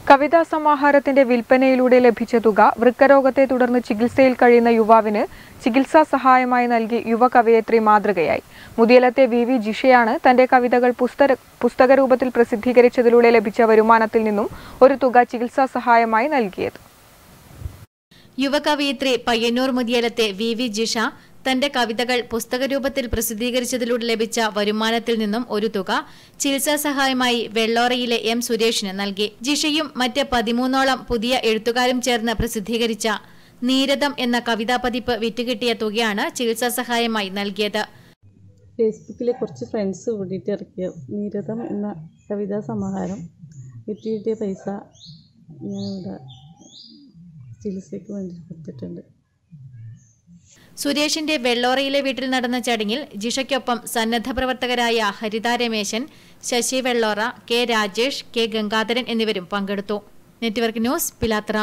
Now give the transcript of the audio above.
കവിതാ സമാഹാരത്തിന്റെ വിൽപ്പനയിലൂടെ ലഭിച്ച തുക വൃക്കരോഗത്തെ തുടർന്ന് ചികിത്സയിൽ കഴിയുന്ന യുവാവിന് ചികിത്സാ സഹായമായി നൽകി യുവകവയിത്രി മാതൃകയായി. മുതിയലത്തെ വി ജിഷയാണ് തന്റെ കവിതകൾ പുസ്തകരൂപത്തിൽ പ്രസിദ്ധീകരിച്ചതിലൂടെ ലഭിച്ച വരുമാനത്തിൽ നിന്നും ഒരു തുക ചികിത്സാ സഹായമായി നൽകിയത്. യുവകവയിത്രി പയ്യന്നൂർ മുതിയലത്തെ വി ജിഷ തന്റെ കവിതകൾ പുസ്തകരൂപത്തിൽ പ്രസിദ്ധീകരിച്ചതിലൂടെ ലഭിച്ച വരുമാനത്തിൽ നിന്നും ഒരു തുക ചികിത്സാ സഹായമായി വെള്ളോറയിലെ എം സുരേഷിന് നൽകി. ജിഷയും മറ്റ് 13ഓളം പുതിയ എഴുത്തുകാരും ചേർന്ന് പ്രസിദ്ധീകരിച്ച നീരദം എന്ന കവിതാ പതിപ്പ് വിറ്റുകിട്ടിയ തുകയാണ് ചികിത്സാ സഹായമായി നൽകിയത്. ഫേസ്ബുക്കിലെ കുറച്ച് ഫ്രണ്ട്സ് കൂടിയിട്ട് ഇറക്കിയ നീരദം എന്ന കവിതാ സമാഹാരം വിറ്റുകിട്ടിയ പൈസ ഞാൻ ഇവിടെ ചികിത്സയ്ക്ക് വേണ്ടി കൊടുത്തിട്ടുണ്ട്. സുരേഷിന്റെ വെള്ളോറയിലെ വീട്ടിൽ നടന്ന ചടങ്ങിൽ ജിഷയ്ക്കൊപ്പം സന്നദ്ധ പ്രവർത്തകരായ ഹരിത രമേശൻ, ശശി വെള്ളോറ, കെ രാജേഷ്, കെ ഗംഗാധരൻ എന്നിവരും പങ്കെടുത്തു. Network news, Pilathara.